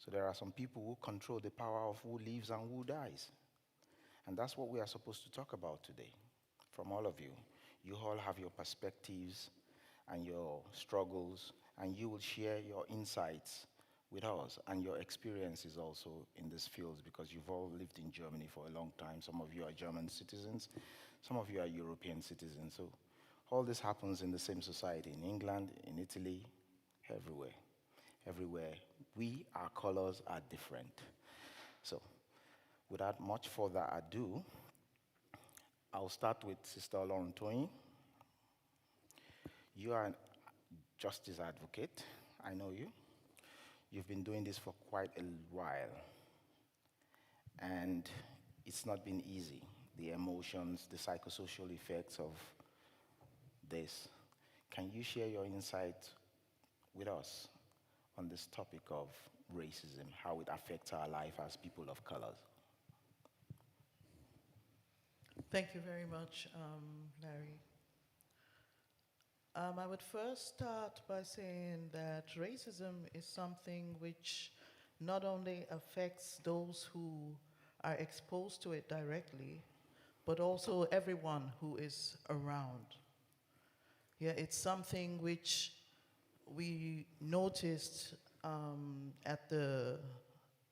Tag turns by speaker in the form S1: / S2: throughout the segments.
S1: So there are some people who control the power of who lives and who dies. And that's what we are supposed to talk about today, from all of you. You all have your perspectives and your struggles, and you will share your insights with us and your experiences also in these fields, because you've all lived in Germany for a long time. Some of you are German citizens, some of you are European citizens. So all this happens in the same society, in England, in Italy, everywhere. Everywhere. Our colors are different. So without much further ado, I'll start with Sister Oloruntoyin. You are a justice advocate. I know you. You've been doing this for quite a while. And it's not been easy. The emotions, the psychosocial effects of this. Can you share your insight with us on this topic of racism, how it affects our life as people of colors?
S2: Thank you very much, Larry. I would first start by saying that racism is something which not only affects those who are exposed to it directly, but also everyone who is around. Yeah, it's something which we noticed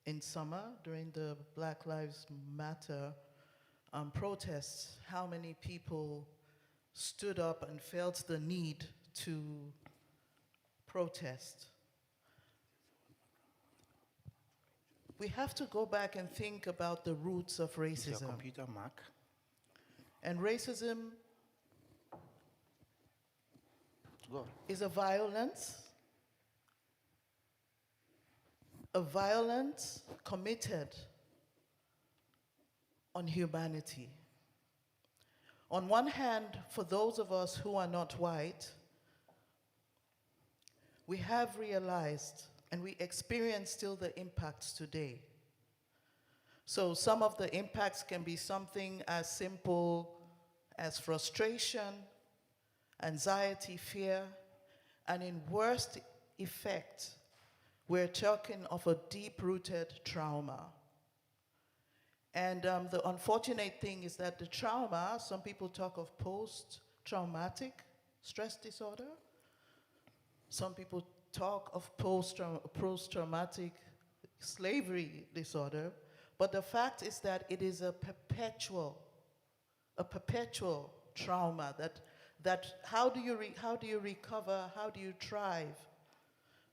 S2: in summer during the Black Lives Matter protests, how many people stood up and felt the need to protest. We have to go back and think about the roots of racism.
S1: Is your computer Mac?
S2: And racism
S1: Go on.
S2: is a violence committed on humanity. On one hand, for those of us who are not white, we have realized and we experience still the impacts today. So some of the impacts can be something as simple as frustration, anxiety, fear, and in worst effect, we're talking of a deep-rooted trauma. And the unfortunate thing is that the trauma, some people talk of post-traumatic stress disorder. Some people talk of post-traumatic slavery disorder. But the fact is that it is a perpetual trauma that how do you recover, how do you thrive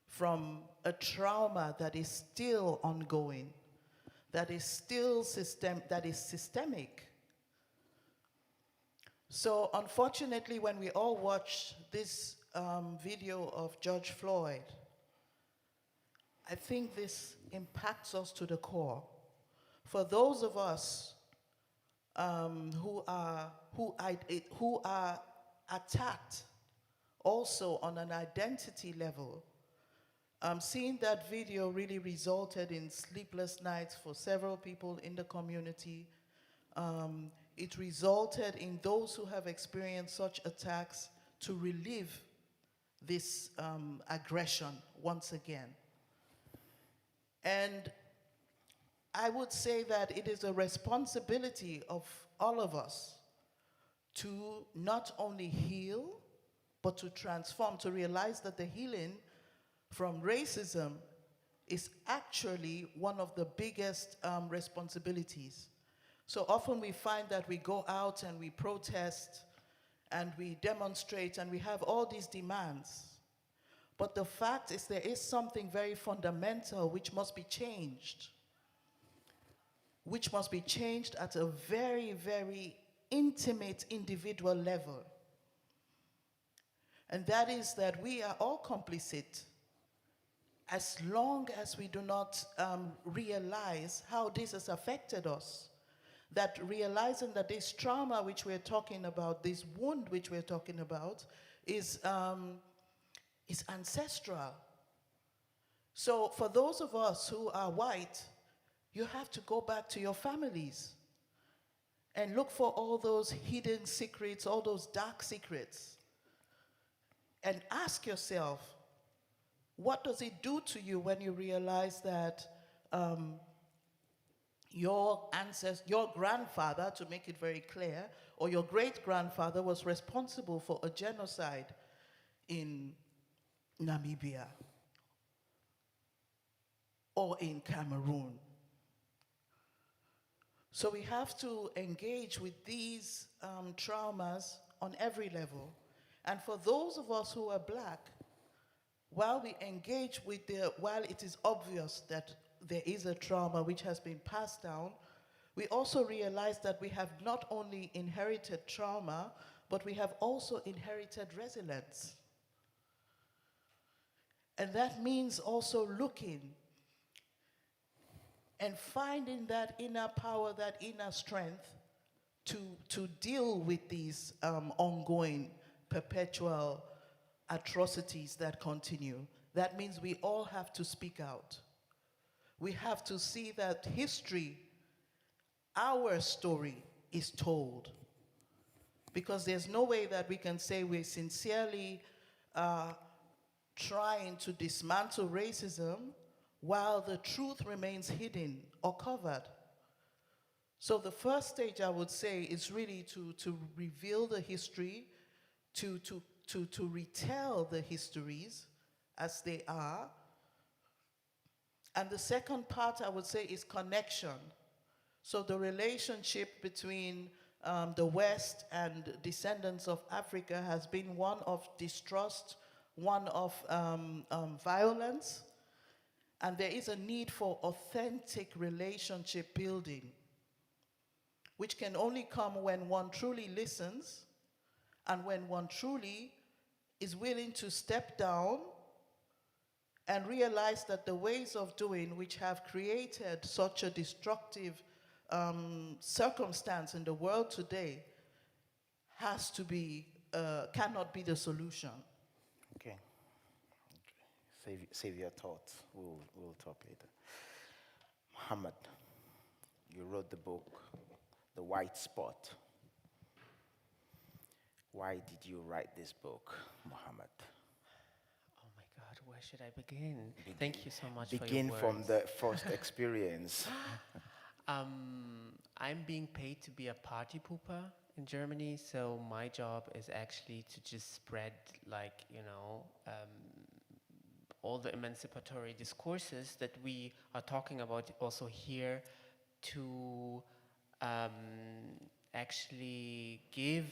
S2: from a trauma that is still ongoing, that is still systemic. So unfortunately, when we all watch this video of George Floyd, I think this impacts us to the core. For those of us who are attacked also on an identity level, seeing that video really resulted in sleepless nights for several people in the community. It resulted in those who have experienced such attacks to relive this aggression once again. And I would say that it is a responsibility of all of us to not only heal, but to transform, to realize that the healing from racism is actually one of the biggest responsibilities. So often we find that we go out and we protest and we demonstrate and we have all these demands. But the fact is there is something very fundamental which must be changed. Which must be changed at a very, very intimate individual level. And that is that we are all complicit as long as we do not realize how this has affected us. That realizing that this trauma which we're talking about, this wound which we're talking about, is ancestral. So for those of us who are white, you have to go back to your families and look for all those hidden secrets, all those dark secrets, and ask yourself, What does it do to you when you realize that your grandfather, to make it very clear, or your great-grandfather was responsible for a genocide in Namibia or in Cameroon? So we have to engage with these traumas on every level. And for those of us who are Black, while we engage with while it is obvious that there is a trauma which has been passed down, we also realize that we have not only inherited trauma, but we have also inherited resilience. And that means also looking and finding that inner power, that inner strength to deal with these ongoing, perpetual atrocities that continue. That means we all have to speak out. We have to see that history, our story, is told. Because there's no way that we can say we're sincerely trying to dismantle racism while the truth remains hidden or covered. So the first stage, I would say, is really to reveal the history, to retell the histories as they are. And the second part, I would say, is connection. So the relationship between the West and descendants of Africa has been one of distrust, one of violence, and there is a need for authentic relationship building, which can only come when one truly listens and when one truly is willing to step down and realize that the ways of doing which have created such a destructive circumstance in the world today has to be, cannot be the solution.
S1: Okay. Save your thoughts. We'll talk later. Mohamed, you wrote the book, The White Spot. Why did you write this book, Mohamed?
S3: Oh my God, where should I begin? Thank you so much for your words.
S1: Begin from the first experience.
S3: I'm being paid to be a party pooper in Germany, so my job is actually to just spread, like, all the emancipatory discourses that we are talking about also here, to actually give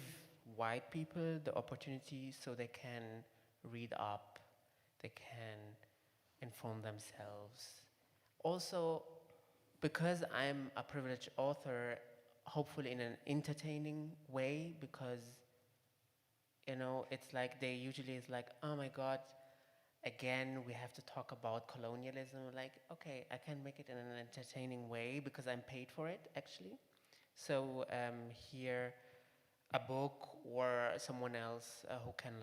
S3: white people the opportunity so they can read up, they can inform themselves. Also, because I'm a privileged author, hopefully in an entertaining way, because, it's like they usually is like, oh my God, again, we have to talk about colonialism. Like, okay, I can make it in an entertaining way because I'm paid for it, actually. So here, a book or someone else who can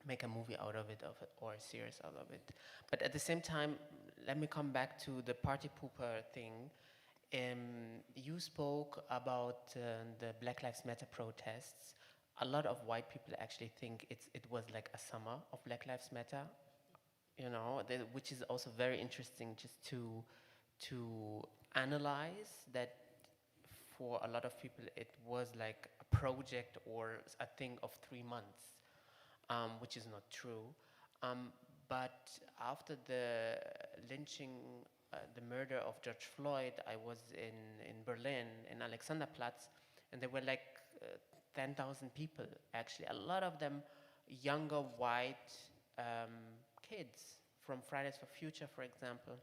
S3: make a movie out of it or a series out of it. But at the same time, let me come back to the party pooper thing. You spoke about the Black Lives Matter protests. A lot of white people actually think it was like a summer of Black Lives Matter, which is also very interesting just to analyze that. For a lot of people, it was like a project or a thing of 3 months, which is not true. But after the lynching, the murder of George Floyd, I was in Berlin, in Alexanderplatz, and there were like 10,000 people, actually. A lot of them younger white kids from Fridays for Future, for example,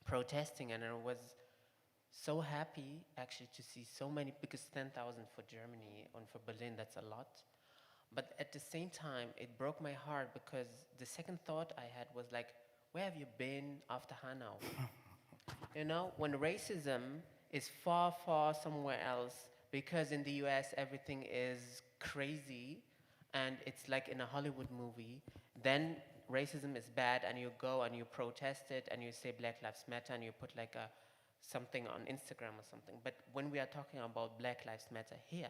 S3: protesting, and I was so happy actually to see so many, because 10,000 for Germany and for Berlin, that's a lot. But at the same time, it broke my heart because the second thought I had was like, where have you been after Hanau? When racism is far, far somewhere else, because in the US everything is crazy and it's like in a Hollywood movie, then racism is bad and you go and you protest it and you say Black Lives Matter and you put like something on Instagram or something. But when we are talking about Black Lives Matter here,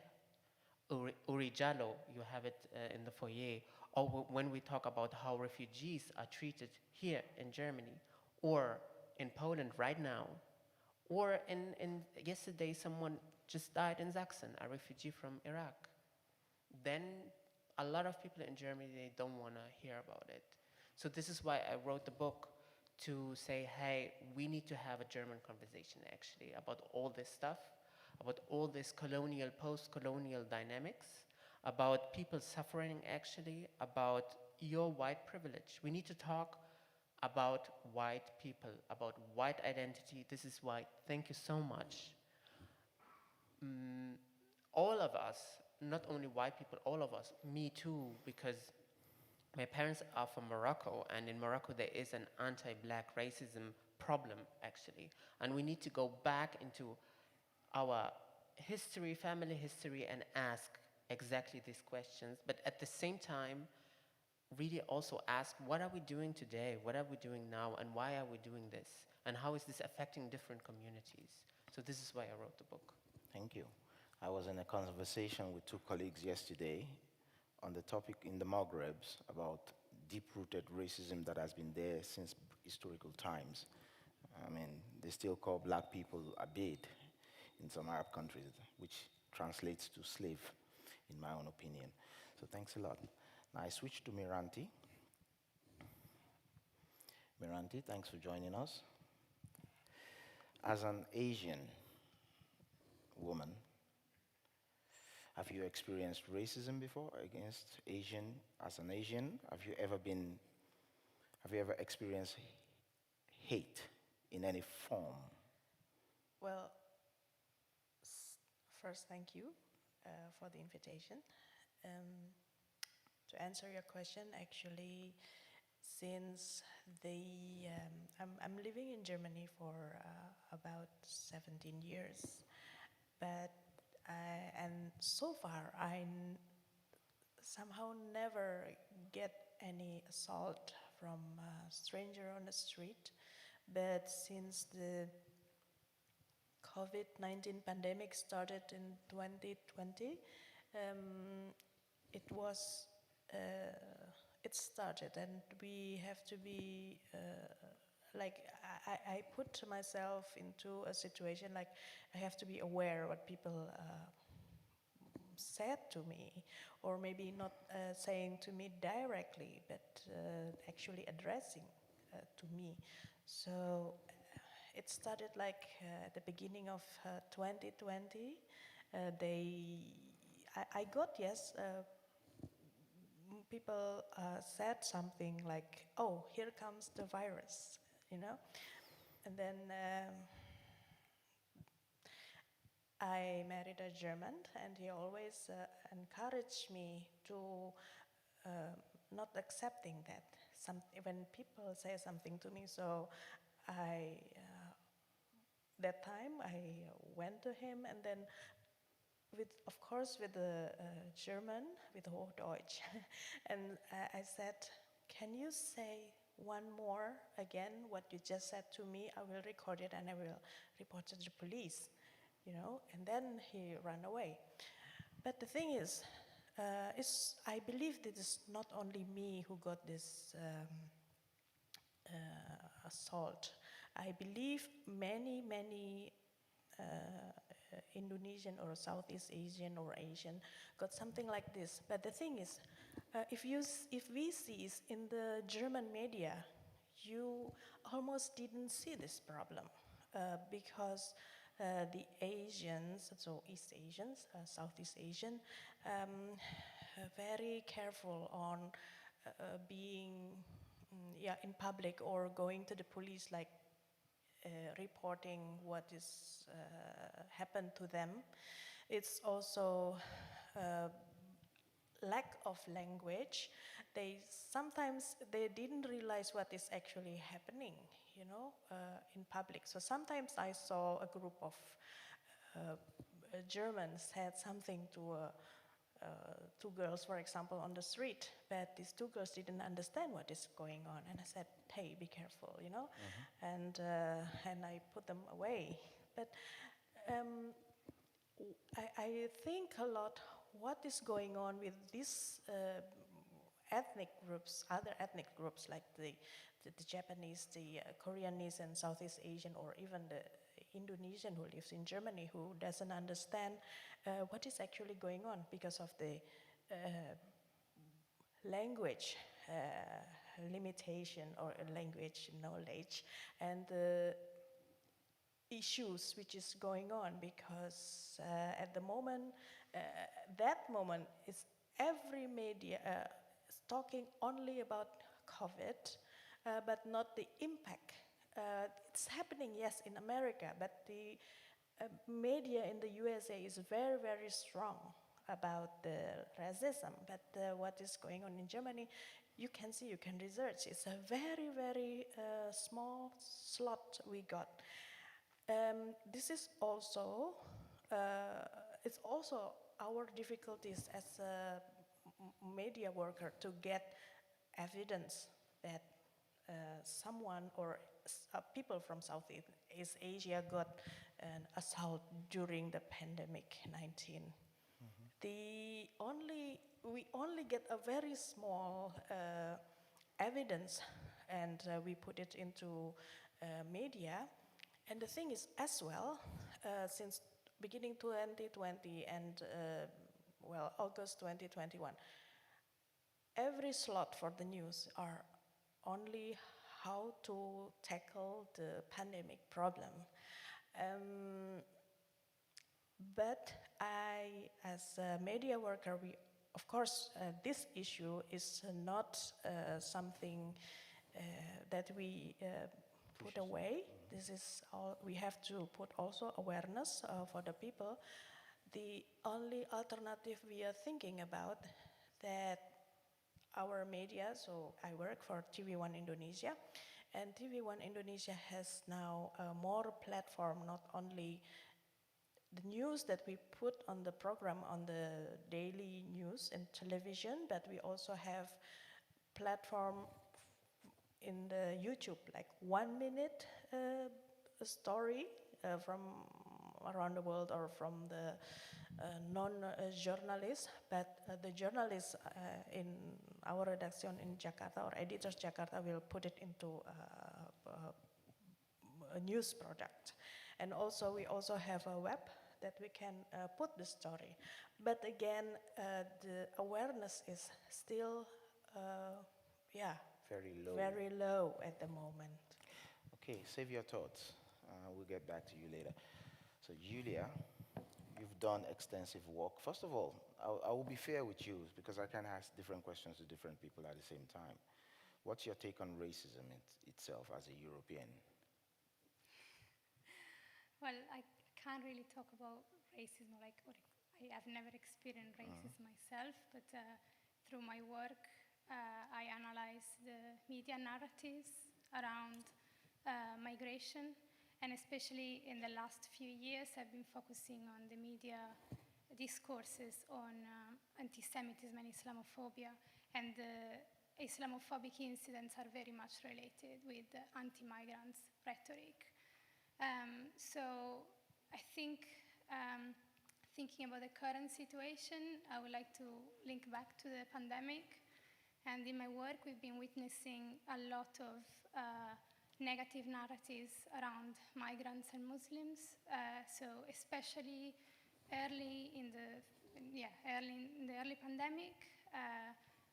S3: Uri Jallo, you have it in the foyer, or when we talk about how refugees are treated here in Germany, or in Poland right now, or in yesterday someone just died in Sachsen, a refugee from Iraq, then a lot of people in Germany, they don't want to hear about it. So this is why I wrote the book, to say, hey, we need to have a German conversation actually about all this stuff, about all this colonial, post-colonial dynamics, about people suffering actually, about your white privilege. We need to talk about white people, about white identity. This is white. Thank you so much. All of us, not only white people, all of us, me too, because my parents are from Morocco, and in Morocco there is an anti-black racism problem actually, and we need to go back into our history, family history, and ask exactly these questions, but at the same time really also ask, what are we doing today, what are we doing now, and why are we doing this, and how is this affecting different communities? So this is why I wrote the book.
S1: Thank you. I was in a conversation with two colleagues yesterday on the topic in the Maghrebs about deep-rooted racism that has been there since historical times. I mean, they still call black people abid in some Arab countries, which translates to slave, in my own opinion. So thanks a lot. Now I switch to Miranti. Miranti, thanks for joining us. As an Asian woman, have you experienced racism before against Asian, as an Asian? Have you ever experienced hate in any form?
S4: Well, first, thank you for the invitation. To answer your question, actually, since I'm living in Germany for about 17 years, but and so far I somehow never get any assault from a stranger on the street. But since the COVID-19 pandemic started in 2020, it started, and we have to be like I put myself into a situation like I have to be aware what people said to me, or maybe not saying to me directly, but actually addressing to me. So it started like at the beginning of 2020. I got, yes, people said something like, "Oh, here comes the virus," you know? And then I married a German, and he always encouraged me to not accepting that. When people say something to me, so that time I went to him, and then of course with the German, with Hochdeutsch, and I said, "Can you say one more again what you just said to me? I will record it and I will report to the police," you know. And then he ran away. But the thing is I believe that it's not only me who got this assault. I believe many Indonesian or Southeast Asian or Asian got something like this. But the thing is, if we see in the German media, you almost didn't see this problem because the Asians, so East Asians, Southeast Asian, very careful on being in public or going to the police, like reporting what is happened to them. It's also lack of language. Sometimes they didn't realize what is actually happening, you know, in public. So sometimes I saw a group of Germans said something to two girls, for example, on the street, but these two girls didn't understand what is going on, and I said, "Hey, be careful," you know, and I put them away. But I think a lot what is going on with these ethnic groups, other ethnic groups like the Japanese, the Koreanese and Southeast Asian, or even the Indonesian who lives in Germany, who doesn't understand what is actually going on because of the language limitation or language knowledge and the issues which is going on, because at the moment, that moment is every media is talking only about COVID, but not the impact. It's happening, yes, in America, but the media in the USA is very, very strong about the racism. But what is going on in Germany, you can see, you can research. It's a very, very small slot we got. This is also, it's also our difficulties as a media worker to get evidence that someone or people from Southeast Asia got an assault during the pandemic 19. We only get a very small evidence, and we put it into media. And the thing is, as well, since beginning 2020 and August 2021, every slot for the news are only how to tackle the pandemic problem. But I, as a media worker, of course, this issue is not something that we put away. This is all, we have to put also awareness for the people. The only alternative we are thinking about that our media, so I work for TV-One Indonesia, and TV-One Indonesia has now more platform, not only the news that we put on the program on the daily news and television, but we also have platform in the YouTube, like 1 minute story from around the world or from the non-journalists, but the journalists in our redaction in Jakarta or editors Jakarta will put it into a news product. And also we also have a web that we can put the story. But again, the awareness is still, very low at the moment.
S1: Okay, save your thoughts. We'll get back to you later. So Giulia, you've done extensive work. First of all, I will be fair with you because I can ask different questions to different people at the same time. What's your take on racism itself as a European?
S5: Well, I can't really talk about racism, I have never experienced racism myself, but through my work, I analyze the media narratives around migration, and especially in the last few years, I've been focusing on the media discourses on anti-Semitism and Islamophobia, and the Islamophobic incidents are very much related with the anti-migrants rhetoric. So I think, thinking about the current situation, I would like to link back to the pandemic. And in my work, we've been witnessing a lot of negative narratives around migrants and Muslims. So especially early in the early pandemic,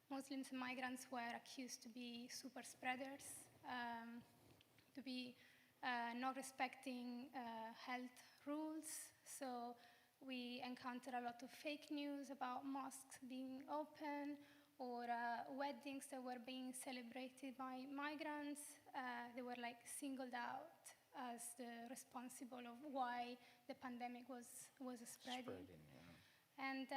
S5: Muslims and migrants were accused to be super spreaders, to be not respecting health rules. So we encounter a lot of fake news about mosques being open or weddings that were being celebrated by migrants. They were like singled out as the responsible of why the pandemic was spreading. And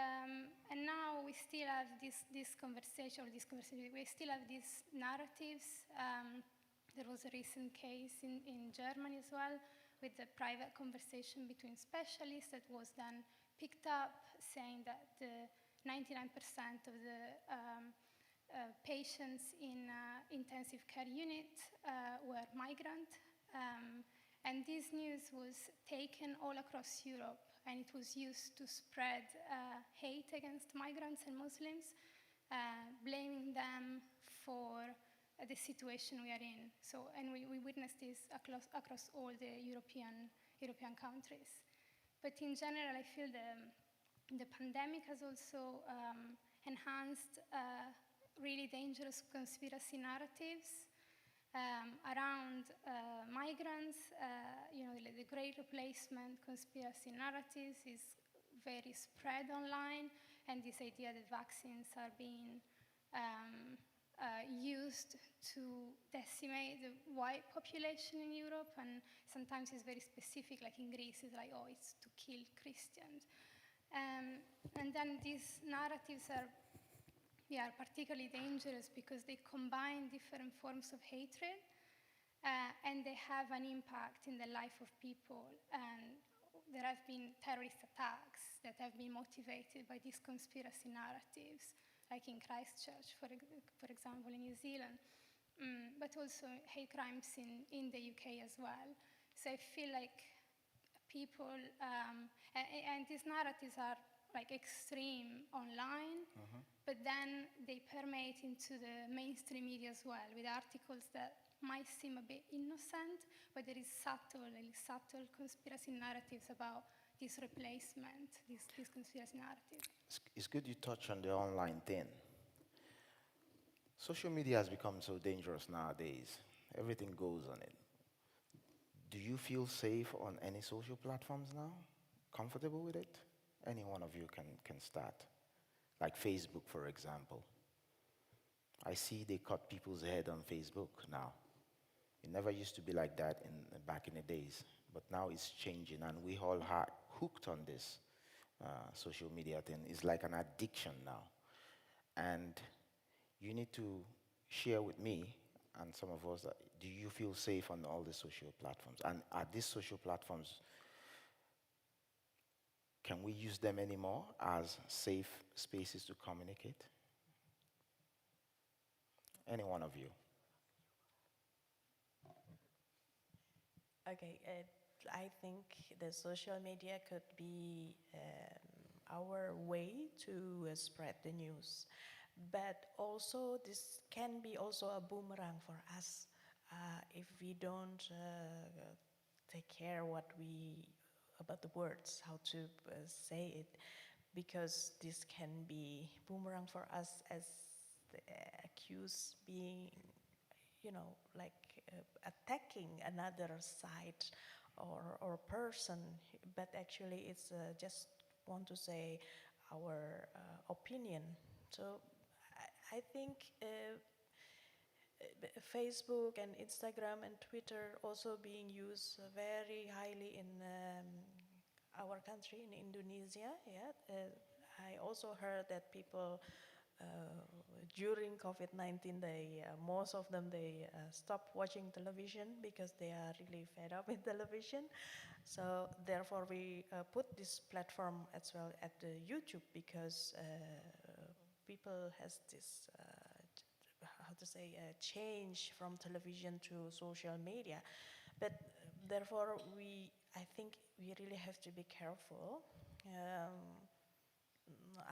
S5: now we still have this conversation, we still have these narratives. There was a recent case in Germany as well with the private conversation between specialists that was then picked up, saying that the 99% of the patients in intensive care unit were migrant. And this news was taken all across Europe and it was used to spread hate against migrants and Muslims, blaming them for the situation we are in. So, and we witnessed this across all the European countries. But in general, I feel the pandemic has also enhanced really dangerous conspiracy narratives around migrants. The Great Replacement conspiracy narratives is very spread online, and this idea that vaccines are being used to decimate the white population in Europe, and sometimes it's very specific, like in Greece, it's like, oh, it's to kill Christians. And then these narratives are particularly dangerous because they combine different forms of hatred, and they have an impact in the life of people. And there have been terrorist attacks that have been motivated by these conspiracy narratives, like in Christchurch, for example, in New Zealand, but also hate crimes in the UK as well. So I feel like people, and these narratives are like extreme online, but then they permeate into the mainstream media as well, with articles that might seem a bit innocent, but there is subtle conspiracy narratives about this replacement, this conspiracy narrative.
S1: It's good you touch on the online thing. Social media has become so dangerous nowadays. Everything goes on it. Do you feel safe on any social platforms now? Comfortable with it? Any one of you can start. Like Facebook, for example. I see they cut people's head on Facebook now. It never used to be like that back in the days, but now it's changing, and we all are hooked on this social media thing. It's like an addiction now. And you need to share with me and some of us, do you feel safe on all the social platforms? And are these social platforms, can we use them anymore as safe spaces to communicate? Any one of you?
S4: Okay, I think the social media could be our way to spread the news. But also, this can be also a boomerang for us if we don't take care about the words, how to say it, because this can be boomerang for us as the accused being, like attacking another side or person, but actually it's just want to say our opinion. So I think Facebook and Instagram and Twitter also being used very highly in our country, in Indonesia. Yeah, I also heard that people during COVID-19, most of them stopped watching television because they are really fed up with television. So therefore, we put this platform as well at the YouTube because people has this change from television to social media. But therefore, I think we really have to be careful.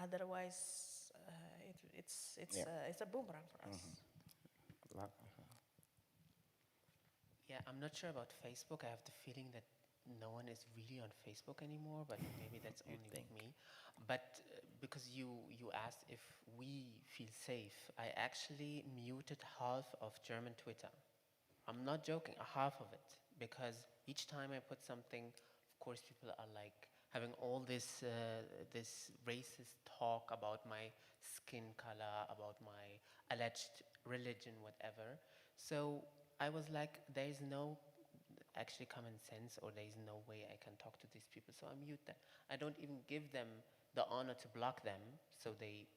S4: Otherwise, it's a boomerang for us.
S3: Yeah, I'm not sure about Facebook. I have the feeling that no one is really on Facebook anymore, but maybe that's only with me. But because you asked if we feel safe, I actually muted half of German Twitter. I'm not joking, half of it, because each time I put something, of course, people are like having all this racist talk about my skin color, about my alleged religion, whatever. So I was like, there is no actually common sense, or there is no way I can talk to these people, so I mute them. I don't even give them the honor to block them, so they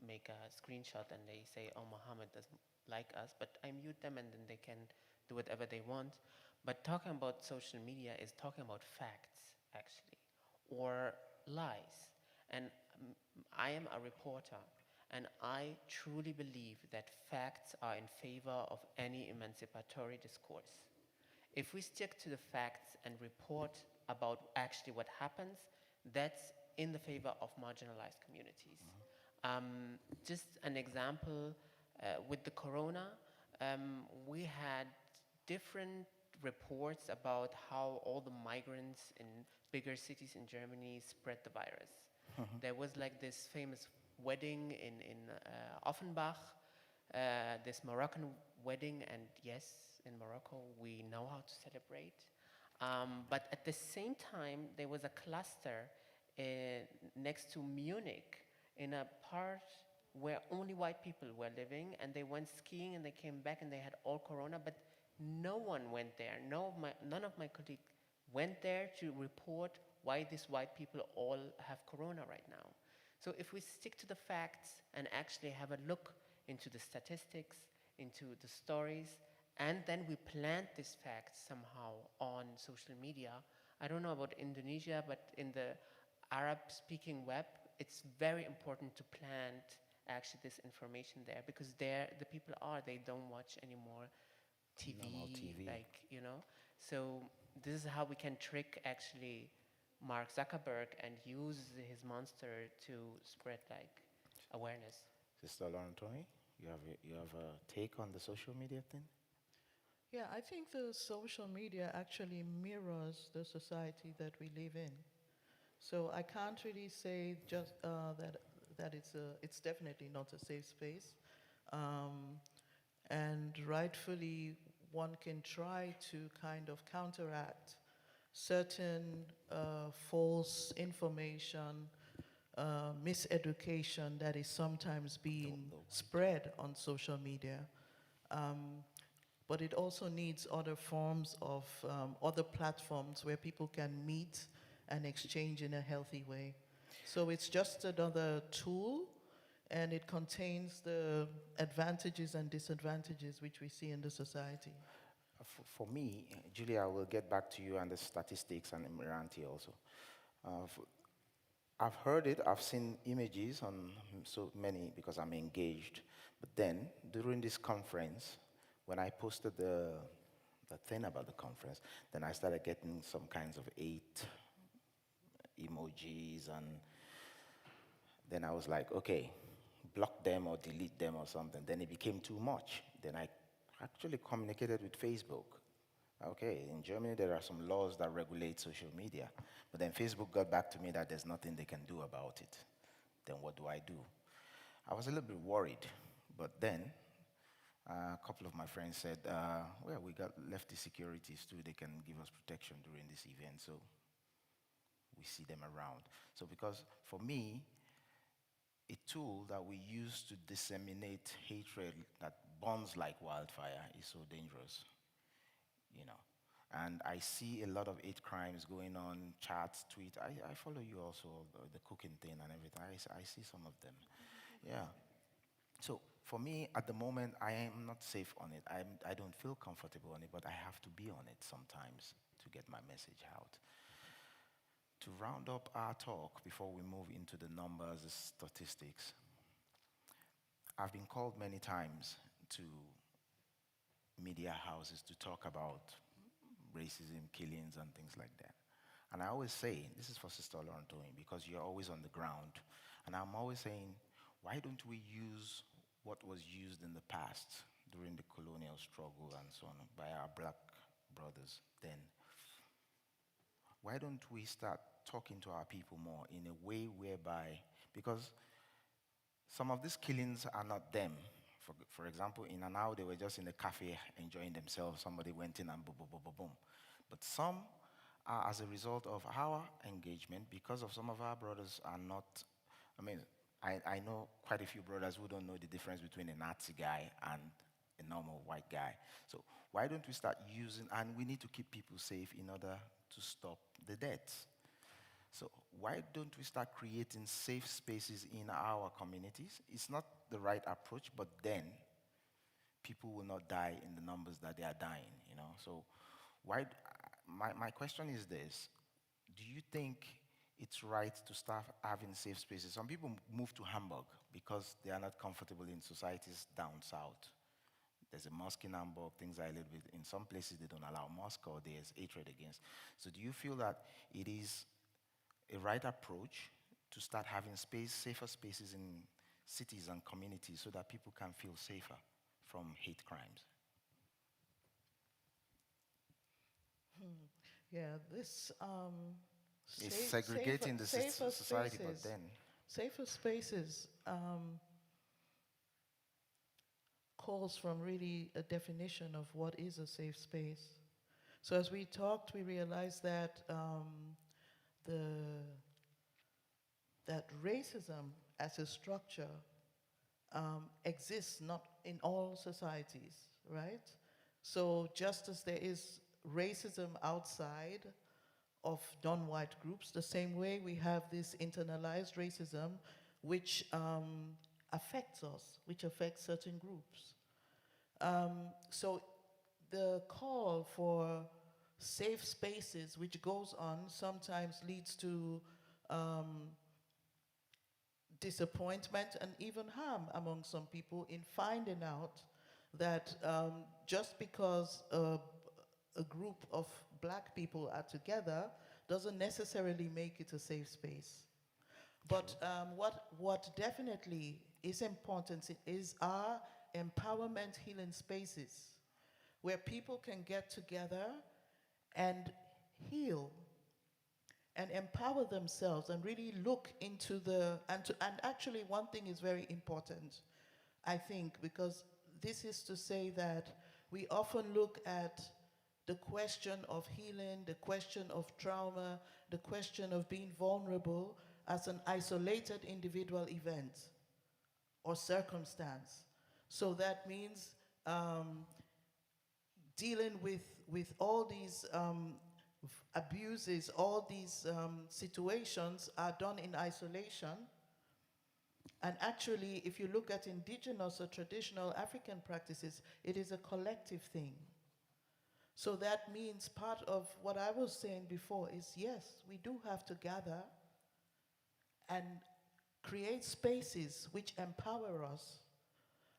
S3: make a screenshot and they say, oh, Mohamed doesn't like us, but I mute them and then they can do whatever they want. But talking about social media is talking about facts, actually, or lies. And I am a reporter, and I truly believe that facts are in favor of any emancipatory discourse. If we stick to the facts and report about actually what happens, that's in the favor of marginalized communities. Just an example, with the corona, we had different reports about how all the migrants in bigger cities in Germany spread the virus. There was like this famous wedding in Offenbach, this Moroccan wedding, and yes, in Morocco we know how to celebrate. But at the same time, there was a cluster next to Munich in a part where only white people were living, and they went skiing and they came back and they had all corona, but no one went there. None of my colleagues went there to report why these white people all have corona right now. So if we stick to the facts and actually have a look into the statistics, into the stories, and then we plant these facts somehow on social media. I don't know about Indonesia, but in the Arab-speaking web, it's very important to plant actually this information there, because there the people they don't watch anymore TV,
S1: Normal TV.
S3: like, you know. So this is how we can trick actually Mark Zuckerberg and use his monster to spread like awareness.
S1: Sister Oloruntoyin, you have a take on the social media thing?
S2: Yeah, I think the social media actually mirrors the society that we live in. So I can't really say just that it's definitely not a safe space, and rightfully one can try to kind of counteract certain false information, miseducation that is sometimes being spread on social media. But it also needs other forms of other platforms where people can meet and exchange in a healthy way. So it's just another tool, and it contains the advantages and disadvantages which we see in the society.
S1: For me, Giulia, I will get back to you and the statistics and Miranti also. I've heard it, I've seen images on so many because I'm engaged. But then, during this conference, when I posted the thing about the conference, then I started getting some kinds of 8 emojis, and then I was like, okay, block them or delete them or something. Then it became too much. Then I actually communicated with Facebook. Okay, in Germany there are some laws that regulate social media, but then Facebook got back to me that there's nothing they can do about it. Then what do I do? I was a little bit worried, but then a couple of my friends said, well, we got lefty securities too, they can give us protection during this event, so we see them around. So because for me, a tool that we use to disseminate hatred that burns like wildfire is so dangerous, you know. And I see a lot of hate crimes going on, chats, tweets. I follow you also, the cooking thing and everything. I see some of them. Yeah. So for me, at the moment, I am not safe on it. I don't feel comfortable on it, but I have to be on it sometimes to get my message out. To round up our talk before we move into the numbers, the statistics, I've been called many times to media houses to talk about racism, killings, and things like that. And I always say, this is for Sister Oloruntoyin, because you're always on the ground, and I'm always saying, why don't we use what was used in the past during the colonial struggle and so on by our black brothers then? Why don't we start talking to our people more in a way whereby, because some of these killings are not them. For example, in an hour, they were just in a cafe enjoying themselves. Somebody went in and boom, boom, boom, boom, boom. But some are as a result of our engagement, because of some of our brothers are not, I know quite a few brothers who don't know the difference between a Nazi guy and a normal white guy. So why don't we start using, and we need to keep people safe in order to stop the deaths. So why don't we start creating safe spaces in our communities? It's not the right approach, but then people will not die in the numbers that they are dying, you know. So my question is this: do you think it's right to start having safe spaces? Some people move to Hamburg because they are not comfortable in societies down south. There's a mosque in Hamburg, things are a little bit, in some places they don't allow mosque or there's hatred against. So do you feel that it is a right approach to start having safer spaces in cities and communities so that people can feel safer from hate crimes?
S2: Yeah, this
S1: It's segregating the society, but then
S2: safer spaces calls from really a definition of what is a safe space. So as we talked, we realized that that racism as a structure exists not in all societies, right? So just as there is racism outside of non-white groups, the same way we have this internalized racism which affects us, which affects certain groups. So the call for safe spaces, which goes on, sometimes leads to disappointment and even harm among some people in finding out that just because a group of black people are together doesn't necessarily make it a safe space. But what definitely is important is our empowerment healing spaces where people can get together and heal and empower themselves and really look into and actually one thing is very important, I think, because this is to say that we often look at the question of healing, the question of trauma, the question of being vulnerable as an isolated individual event or circumstance. So that means dealing with all these abuses, all these situations are done in isolation. And actually, if you look at indigenous or traditional African practices, it is a collective thing. So that means part of what I was saying before is, yes, we do have to gather and create spaces which empower us.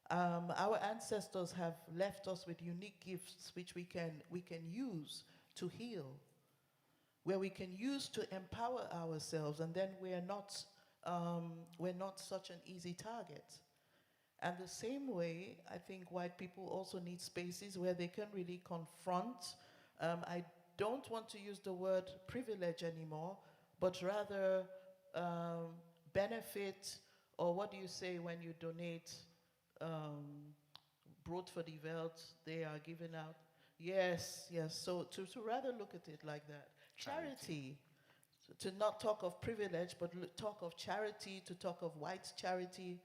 S2: Our ancestors have left us with unique gifts which we can use to heal, where we can use to empower ourselves, and then we're not such an easy target. And the same way, I think white people also need spaces where they can really confront. I don't want to use the word privilege anymore, but rather benefit, or what do you say when you donate Brood for the Welt, they are giving out. Yes, yes. So to rather look at it like that. Charity. To not talk of privilege, but talk of charity, to talk of white charity,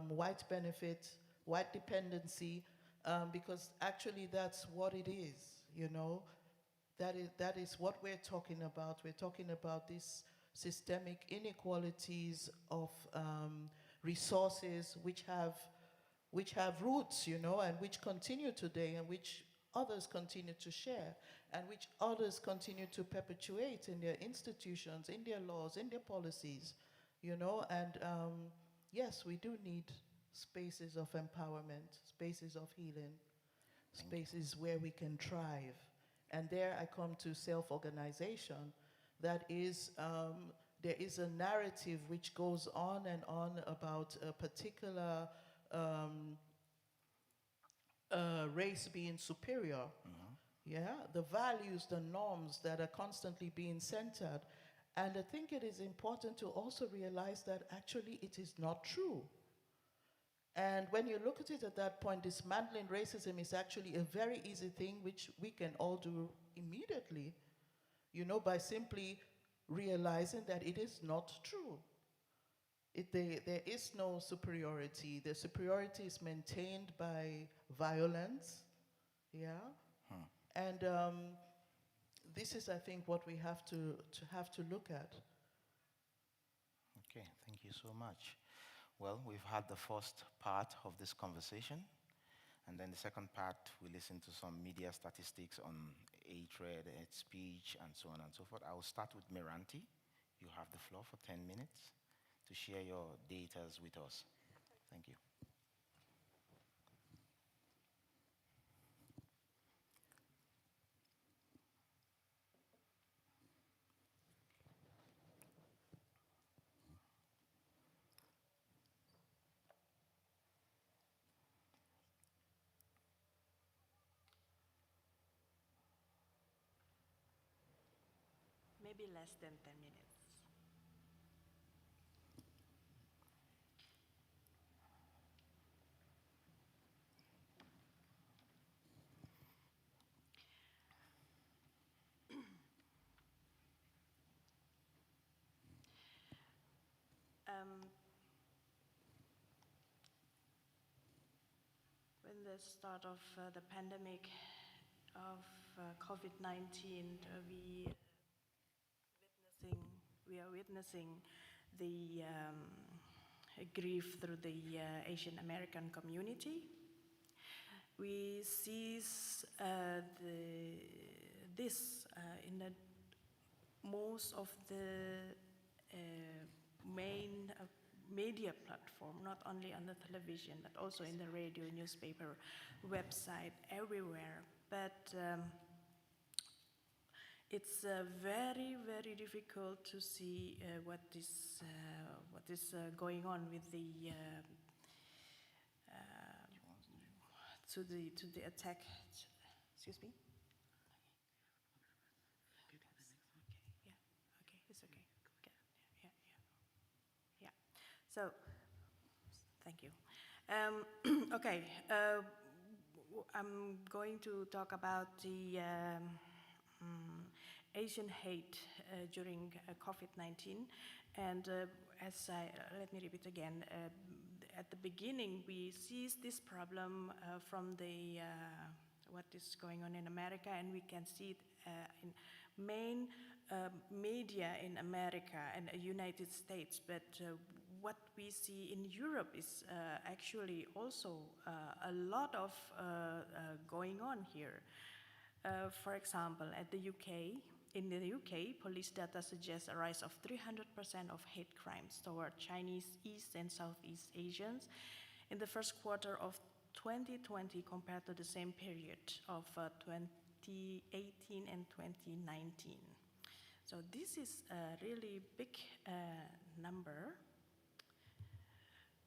S2: white benefit, white dependency, because actually that's what it is, you know. That is what we're talking about. We're talking about these systemic inequalities of resources which have roots, you know, and which continue today, and which others continue to share, and which others continue to perpetuate in their institutions, in their laws, in their policies, you know. And yes, we do need spaces of empowerment, spaces of healing, spaces where we can thrive. And there I come to self-organization. That is, there is a narrative which goes on and on about a particular race being superior. Yeah, the values, the norms that are constantly being centered. And I think it is important to also realize that actually it is not true. And when you look at it at that point, dismantling racism is actually a very easy thing which we can all do immediately, you know, by simply realizing that it is not true. There is no superiority. The superiority is maintained by violence, yeah? And this is, I think, what we have to look at.
S1: Okay, thank you so much. Well, we've had the first part of this conversation, and then the second part, we listen to some media statistics on hatred, hate speech, and so on and so forth. I will start with Miranti. You have the floor for 10 minutes to share your data with us. Thank you.
S4: maybe less than 10 minutes. When the start of the pandemic of COVID-19, we are witnessing the grief through the Asian American community. We see this in most of the main media platform, not only on the television, but also in the radio, newspaper, website, everywhere. But it's very, very difficult to see what is going on with the to the attack. Excuse me. Okay, it's okay. Yeah. So, thank you. Okay, I'm going to talk about the Asian hate during COVID-19, and let me repeat again. At the beginning, we seized this problem from the what is going on in America, and we can see it in main media in America and United States. But what we see in Europe is actually also a lot of going on here. For example, in the UK, police data suggests a rise of 300% of hate crimes toward Chinese, East and Southeast Asians in the first quarter of 2020 compared to the same period of 2018 and 2019. So this is a really big number,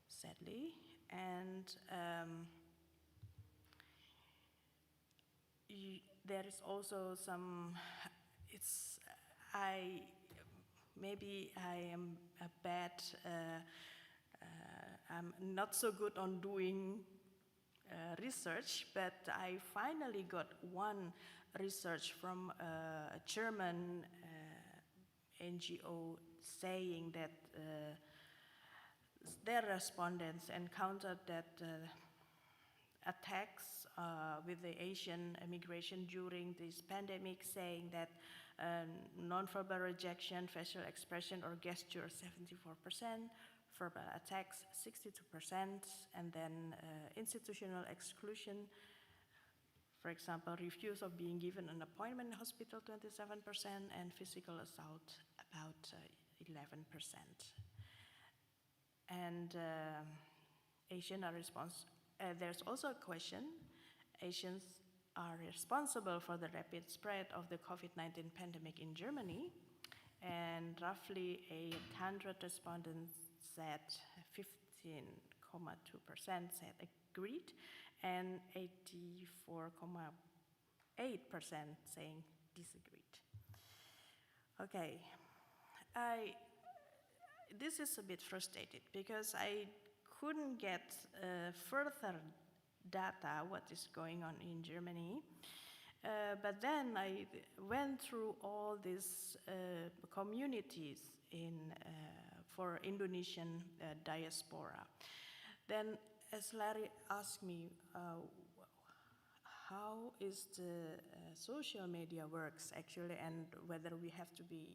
S4: sadly, and there is also some, maybe I am a bad, I'm not so good on doing research, but I finally got one research from a German NGO saying that their respondents encountered that attacks with the Asian immigration during this pandemic, saying that non-verbal rejection, facial expression or gesture 74%, verbal attacks 62%, and then institutional exclusion, for example, refuse of being given an appointment in hospital 27%, and physical assault about 11%. And Asian are there's also a question, Asians are responsible for the rapid spread of the COVID-19 pandemic in Germany, and roughly 800 respondents said 15.2% said agreed, and 84.8% saying disagreed. Okay, this is a bit frustrated because I couldn't get further data what is going on in Germany. But then I went through all these communities for Indonesian diaspora. Then as Larry asked me, how is the social media works actually, and whether we have to be,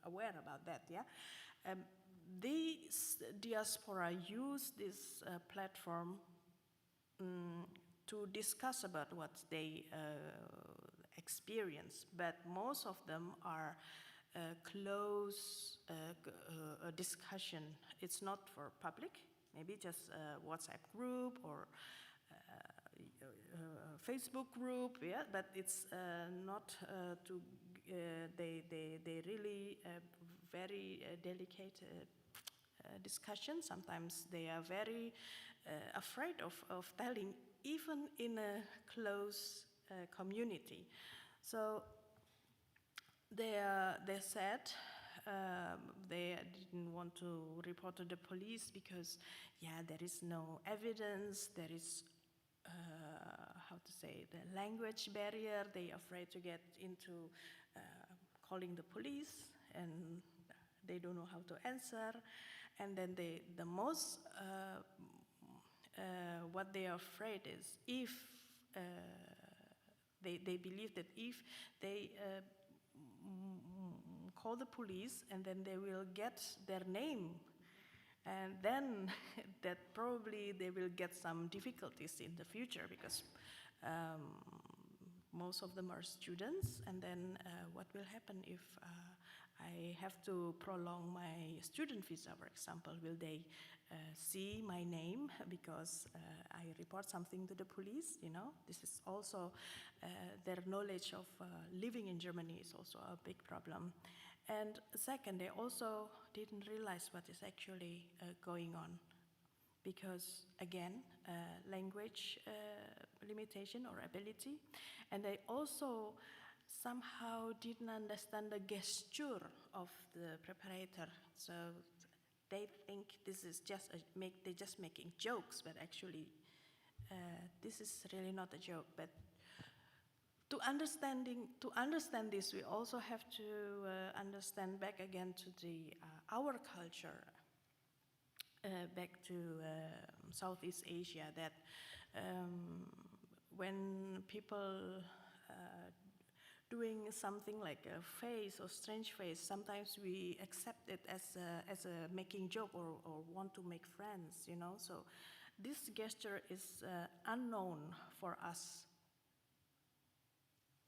S4: aware about that, yeah? These diaspora use this platform to discuss about what they experience, but most of them are close discussion. It's not for public, maybe just a WhatsApp group or Facebook group, yeah, but it's not to, they really very delicate discussion. Sometimes they are very afraid of telling, even in a close community. So they they said they didn't want to report to the police because, yeah, there is no evidence, there is, how to say, the language barrier, they're afraid to get into calling the police, and they don't know how to answer. And then the most, what they are afraid is if they believe that if they call the police and then they will get their name, and then that probably they will get some difficulties in the future because most of them are students, and then what will happen if I have to prolong my student visa, for example? Will they see my name because I report something to the police, you know? This is also, their knowledge of living in Germany is also a big problem. And second, they also didn't realize what is actually going on because, again, language limitation or ability. And they also somehow didn't understand the gesture of the preparator. So they think this is just they're just making jokes, but actually this is really not a joke. But to understand this, we also have to understand back again to the our culture, back to Southeast Asia, that when people doing something like a face or strange face, sometimes we accept it as a making joke or want to make friends, you know. So this gesture is unknown for us.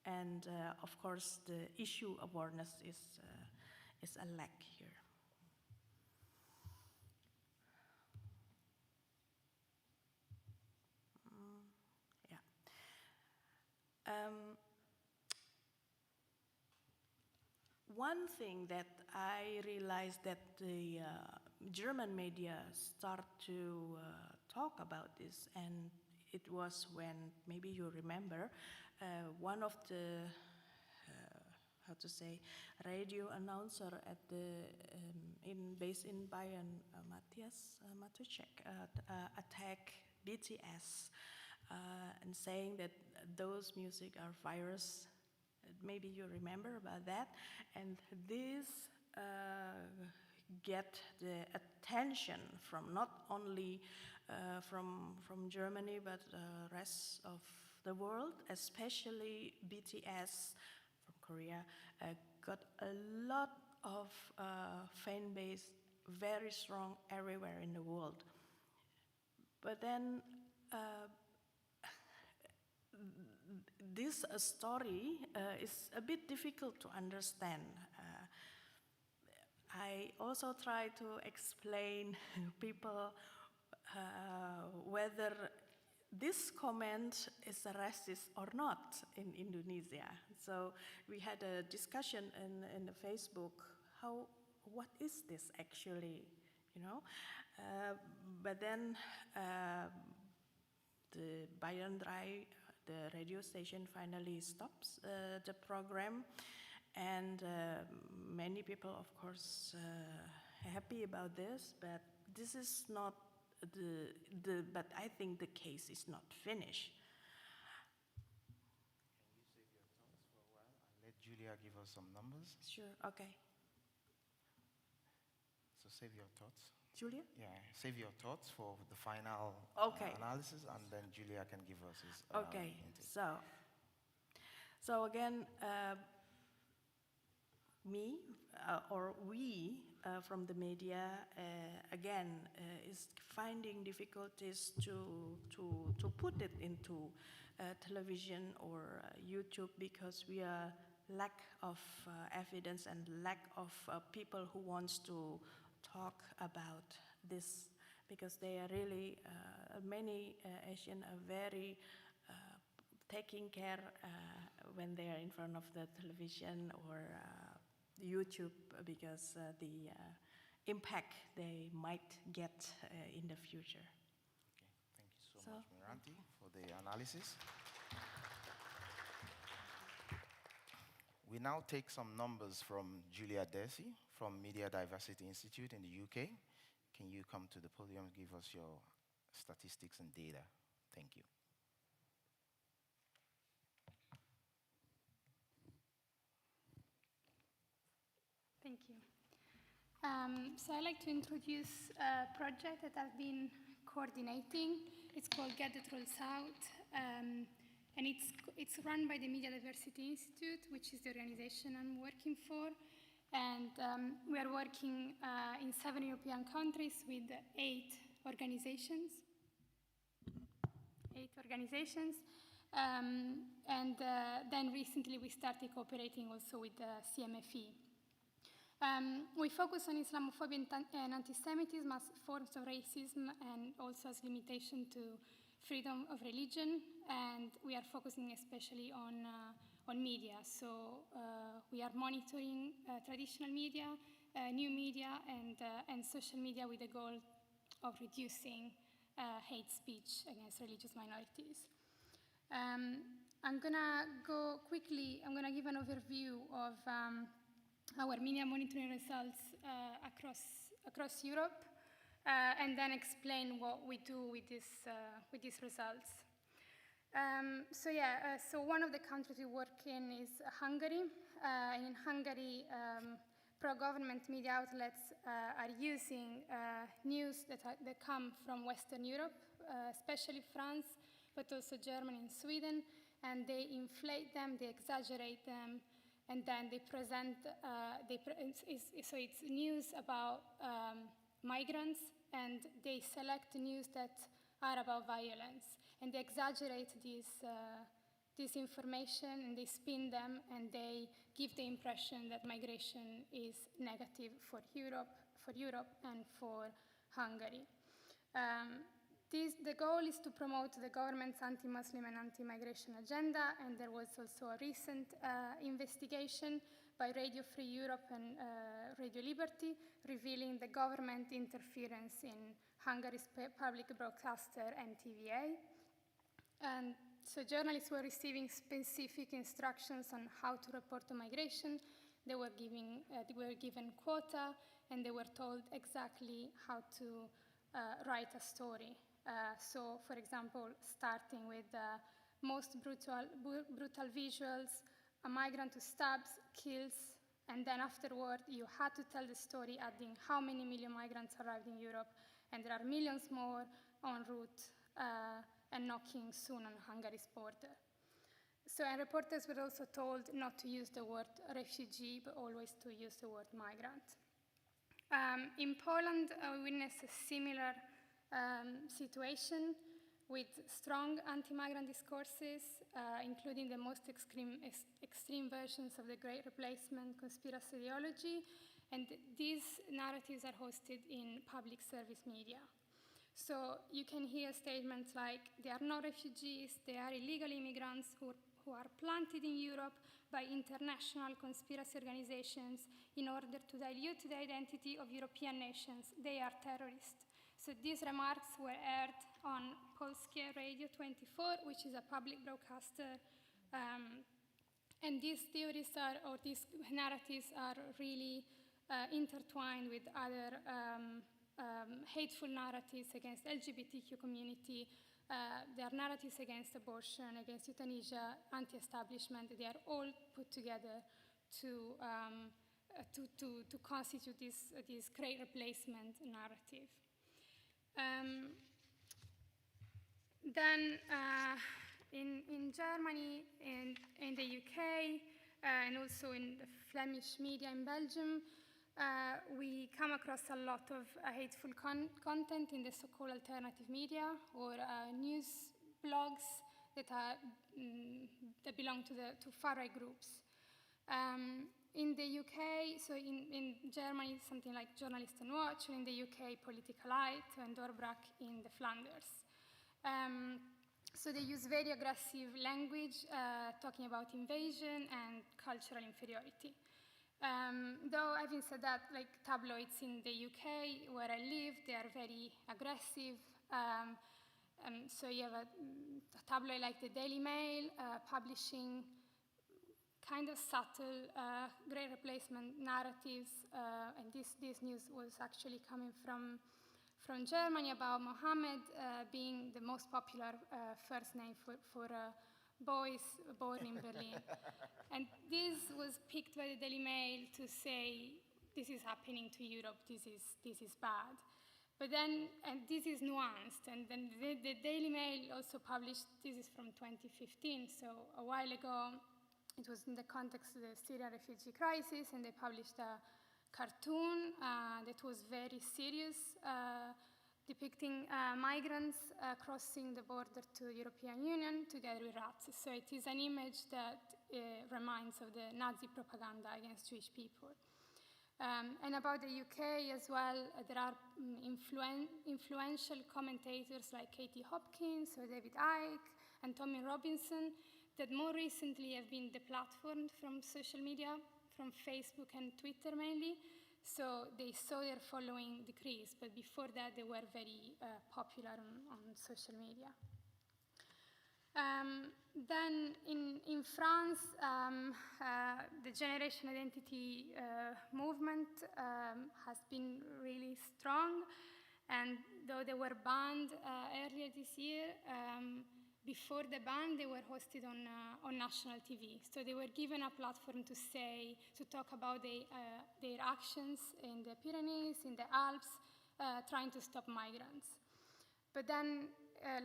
S4: And of course, the issue awareness is a lack here. One thing that I realized that the German media start to talk about this, and it was when, maybe you remember, one of the, how to say, radio announcer at the, based in Bayern, Matthias Matuszek, attack BTS and saying that those music are virus. Maybe you remember about that. And this get the attention from not only from Germany, but rest of the world, especially BTS from Korea, got a lot of fan base, very strong everywhere in the world. But then this story is a bit difficult to understand. I also try to explain people whether this comment is racist or not in Indonesia. So we had a discussion in the Facebook, what is this actually, you know? But then the Bayern 3, the radio station, finally stops the program, and many people, of course, happy about this, but this is not but I think the case is not finished.
S1: Can you save your thoughts for a while and let Giulia give us some numbers?
S4: Sure, okay.
S1: So save your thoughts.
S4: Giulia?
S1: Yeah, save your thoughts for the final analysis, and then Giulia can give us his
S4: okay,
S1: intake.
S4: So again, me or we from the media again is finding difficulties to put it into television or YouTube because we are lack of evidence and lack of people who wants to talk about this, because they are really many Asian are very taking care when they are in front of the television or YouTube, because the impact they might get in the future.
S1: Okay, thank you so much, Miranti, for the analysis. We now take some numbers from Giulia Dessi from Media Diversity Institute in the UK. Can you come to the podium and give us your statistics and data? Thank you.
S5: Thank you. So I'd like to introduce a project that I've been coordinating. It's called Get the Trolls Out, and it's run by the Media Diversity Institute, which is the organization I'm working for. And we are working in 7 European countries with 8 organizations. Then recently we started cooperating also with the CMFE. We focus on Islamophobia and anti-Semitism as forms of racism and also as limitation to freedom of religion, and we are focusing especially on media. So we are monitoring traditional media, new media, and social media with the goal of reducing hate speech against religious minorities. I'm gonna go quickly, I'm gonna give an overview of our media monitoring results across Europe, and then explain what we do with these results. So one of the countries we work in is Hungary. In Hungary, pro-government media outlets are using news that come from Western Europe, especially France, but also Germany and Sweden, and they inflate them, they exaggerate them, and then they present, so it's news about migrants, and they select news that are about violence, and they exaggerate this information, and they spin them, and they give the impression that migration is negative for Europe and for Hungary. The goal is to promote the government's anti-Muslim and anti-migration agenda, and there was also a recent investigation by Radio Free Europe and Radio Liberty revealing the government interference in Hungary's public broadcaster NTVA. And so journalists were receiving specific instructions on how to report on migration. They were given quota, and they were told exactly how to write a story. So, for example, starting with the most brutal visuals, a migrant who stabs, kills, and then afterward you had to tell the story adding how many million migrants arrived in Europe, and there are millions more en route and knocking soon on Hungary's border. So, and reporters were also told not to use the word refugee, but always to use the word migrant. In Poland, we witnessed a similar situation with strong anti-migrant discourses, including the most extreme versions of the Great Replacement conspiracy ideology, and these narratives are hosted in public service media. So you can hear statements like, they are not refugees, they are illegal immigrants who are planted in Europe by international conspiracy organizations in order to dilute the identity of European nations. They are terrorists. So these remarks were aired on Polskie Radio 24, which is a public broadcaster, and these theories or these narratives are really intertwined with other hateful narratives against LGBTQ community. They are narratives against abortion, against euthanasia, anti-establishment. They are all put together to constitute this great replacement narrative. Then in Germany, in the UK, and also in the Flemish media in Belgium, we come across a lot of hateful content in the so-called alternative media or news blogs that belong to far-right groups. In the UK, so in Germany, something like Journalist and Watch, and in the UK, Political Light and Doorbrak in the Flanders. So they use very aggressive language, talking about invasion and cultural inferiority. Though, having said that, like tabloids in the UK, where I live, they are very aggressive. So you have a tabloid like the Daily Mail publishing kind of subtle great replacement narratives, and this news was actually coming from Germany about Mohamed being the most popular first name for boys born in Berlin. And this was picked by the Daily Mail to say, this is happening to Europe, this is bad. But then, and this is nuanced, and then the Daily Mail also published, this is from 2015, so a while ago, it was in the context of the Syrian refugee crisis, and they published a cartoon that was very serious, depicting migrants crossing the border to the European Union together with rats. So it is an image that reminds of the Nazi propaganda against Jewish people. And about the UK as well, there are influential commentators like Katie Hopkins or David Icke and Tommy Robinson that more recently have been deplatformed from social media, from Facebook and Twitter mainly. So they saw their following decrease, but before that they were very popular on social media. Then in France, the generation identity movement has been really strong, and though they were banned earlier this year, before the ban they were hosted on national TV. So they were given a platform to talk about their actions in the Pyrenees, in the Alps, trying to stop migrants. But then,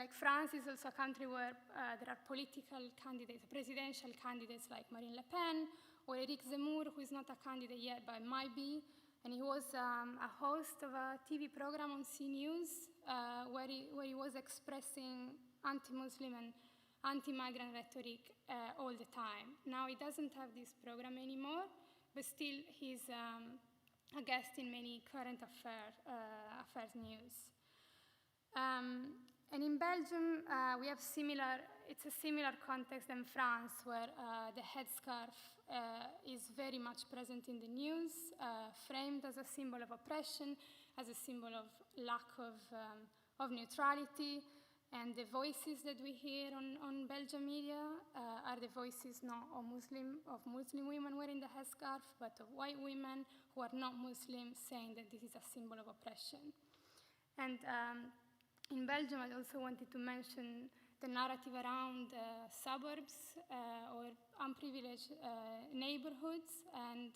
S5: like France is also a country where there are political candidates, presidential candidates like Marine Le Pen or Eric Zemmour, who is not a candidate yet but might be. And he was a host of a TV program on CNews where he was expressing anti-Muslim and anti-migrant rhetoric all the time. Now he doesn't have this program anymore, but still he's a guest in many current affairs news. And in Belgium, we have it's a similar context than France, where the headscarf is very much present in the news, framed as a symbol of oppression, as a symbol of lack of neutrality. And the voices that we hear on Belgian media are the voices not of Muslim women wearing the headscarf, but of white women who are not Muslim, saying that this is a symbol of oppression. And in Belgium, I also wanted to mention the narrative around suburbs or unprivileged neighborhoods, and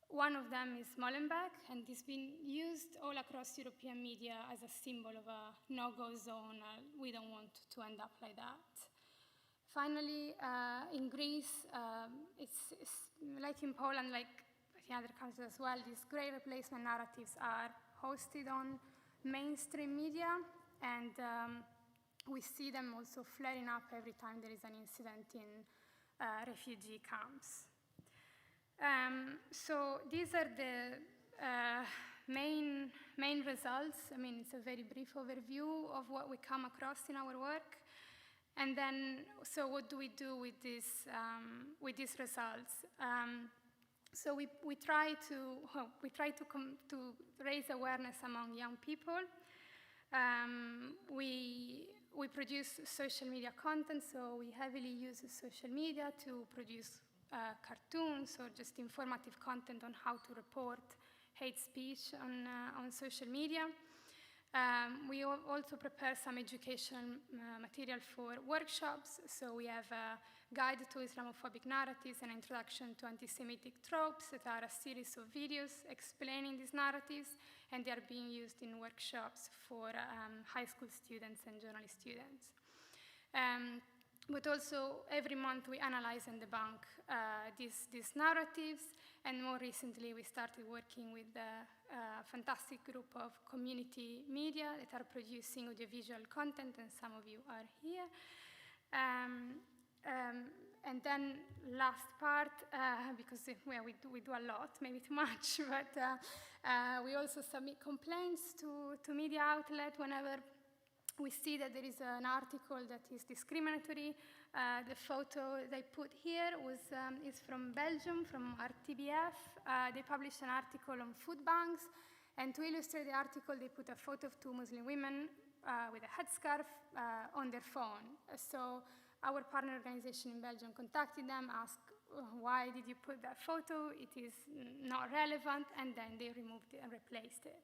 S5: one of them is Molenbeek, and it's been used all across European media as a symbol of a no-go zone. We don't want to end up like that. Finally, in Greece, it's like in Poland, like in other countries as well, these great replacement narratives are hosted on mainstream media, and we see them also flaring up every time there is an incident in refugee camps. So these are the main results. I mean, it's a very brief overview of what we come across in our work. And then, so what do we do with these results? So we try to raise awareness among young people. We produce social media content, so we heavily use social media to produce cartoons or just informative content on how to report hate speech on social media. We also prepare some educational material for workshops. So we have a guide to Islamophobic narratives and introduction to anti-Semitic tropes that are a series of videos explaining these narratives, and they are being used in workshops for high school students and journalist students. But also, every month we analyze and debunk these narratives, and more recently we started working with a fantastic group of community media that are producing audiovisual content, and some of you are here. And then last part, because we do a lot, maybe too much, but we also submit complaints to media outlet whenever we see that there is an article that is discriminatory. The photo they put here is from Belgium, from RTBF. They published an article on food banks, and to illustrate the article, they put a photo of two Muslim women with a headscarf on their phone. So our partner organization in Belgium contacted them, asked, why did you put that photo? It is not relevant, and then they removed it and replaced it.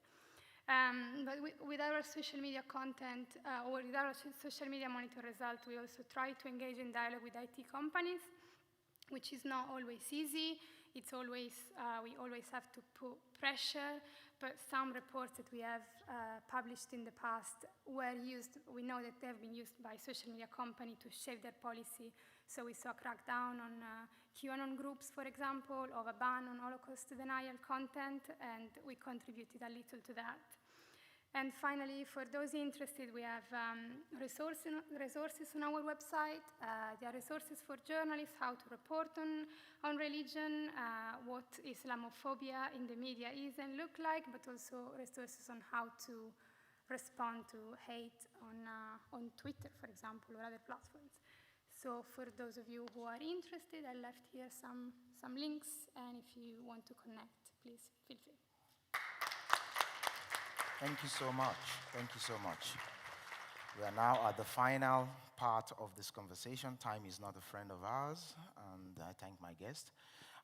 S5: But with our social media content, or with our social media monitor result, we also try to engage in dialogue with IT companies, which is not always easy. It's always, we always have to put pressure, but some reports that we have published in the past were used, we know that they have been used by social media company to shape their policy. So we saw a crackdown on QAnon groups, for example, of a ban on Holocaust denial content, and we contributed a little to that. And finally, for those interested, we have resources on our website. There are resources for journalists, how to report on religion, what Islamophobia in the media is and look like, but also resources on how to respond to hate on Twitter, for example, or other platforms. So for those of you who are interested, I left here some links, and if you want to connect, please feel free.
S1: Thank you so much. Thank you so much. We are now at the final part of this conversation. Time is not a friend of ours, and I thank my guest.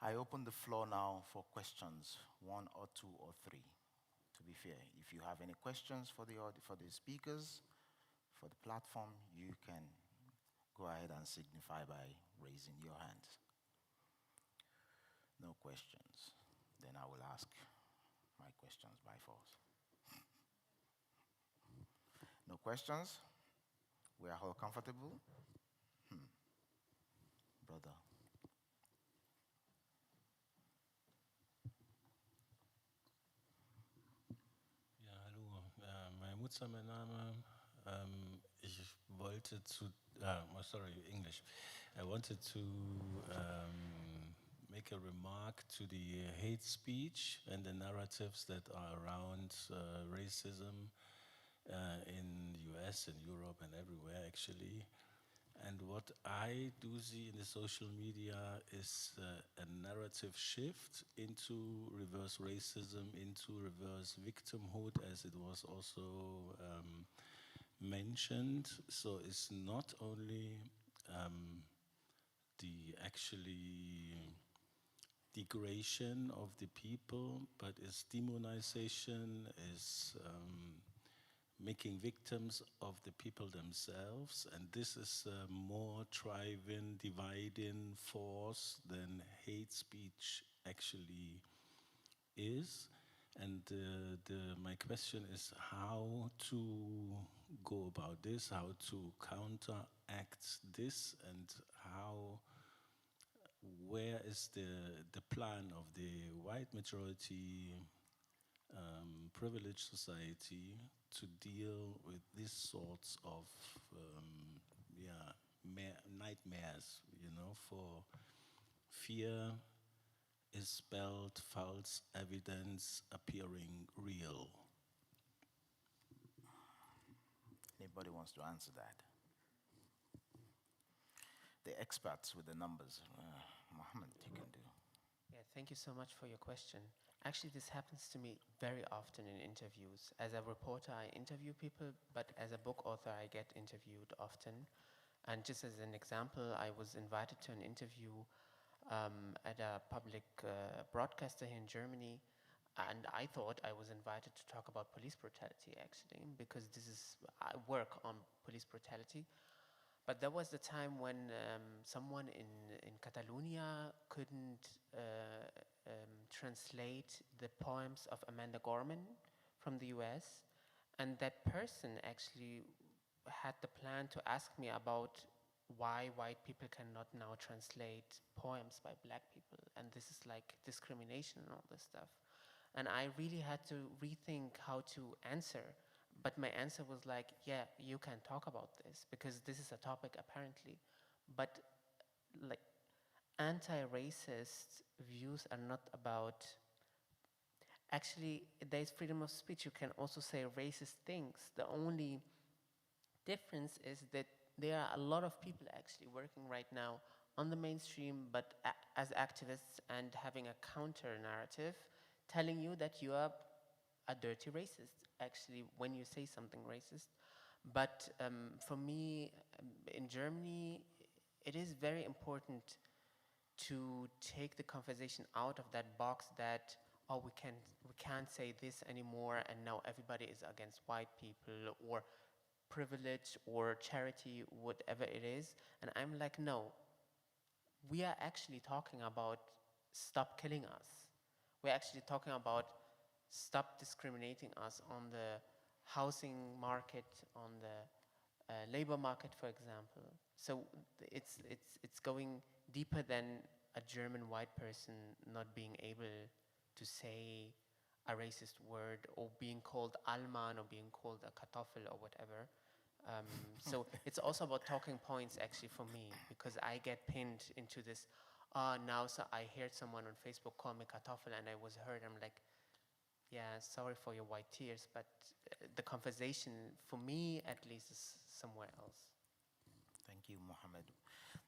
S1: I open the floor now for questions, 1 or 2 or 3. To be fair, if you have any questions for the speakers, for the platform, you can go ahead and signify by raising your hand. No questions. Then I will ask my questions by force. No questions? We are all comfortable? Brother.
S6: Ja, hallo. Mahmoud mein Name. Ich wollte sorry, English. I wanted to make a remark to the hate speech and the narratives that are around racism in the US and Europe and everywhere actually. And what I do see in the social media is a narrative shift into reverse racism, into reverse victimhood, as it was also mentioned. So it's not only the actually degradation of the people, but it's demonization, is making victims of the people themselves, and this is a more driving, dividing force than hate speech actually is. And my question is how to go about this, how to counteract this, and where is the plan of the white majority privileged society to deal with these sorts of nightmares, for fear is spelled false evidence appearing real.
S1: Anybody wants to answer that? The experts with the numbers. Mohamed, you can do.
S3: Yeah, thank you so much for your question. Actually, this happens to me very often in interviews. As a reporter, I interview people, but as a book author, I get interviewed often. And just as an example, I was invited to an interview at a public broadcaster here in Germany, and I thought I was invited to talk about police brutality, actually, because I work on police brutality. But there was the time when someone in Catalonia couldn't translate the poems of Amanda Gorman from the US, and that person actually had the plan to ask me about why white people cannot now translate poems by black people, and this is like discrimination and all this stuff. And I really had to rethink how to answer. But my answer was like, yeah, you can talk about this because this is a topic apparently. But like anti-racist views are not about, actually there's freedom of speech. You can also say racist things. The only difference is that there are a lot of people actually working right now on the mainstream, but as activists and having a counter narrative telling you that you are a dirty racist, actually, when you say something racist. But for me, in Germany, it is very important to take the conversation out of that box that, oh, we can't say this anymore, and now everybody is against white people or privilege or charity, whatever it is. And I'm like, no, we are actually talking about stop killing us. We're actually talking about stop discriminating us on the housing market, on the labor market, for example. So it's going deeper than a German white person not being able to say a racist word, or being called Alman, or being called a Kartoffel or whatever. So it's also about talking points, actually, for me, because I get pinned into this. Now, so I heard someone on Facebook call me Kartoffel, and I was hurt. I'm like, yeah, sorry for your white tears, but the conversation, for me at least, is somewhere else.
S1: Thank you, Mohamed.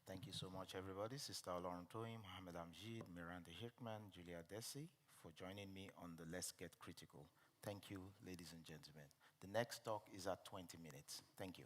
S1: Thank you so much, everybody. Sister Oloruntoyin, Mohamed Amjahid, Miranti Hirschmann, Giulia Dessi, for joining me on the Let's Get Critical. Thank you, ladies and gentlemen. The next talk is at 20 minutes. Thank you.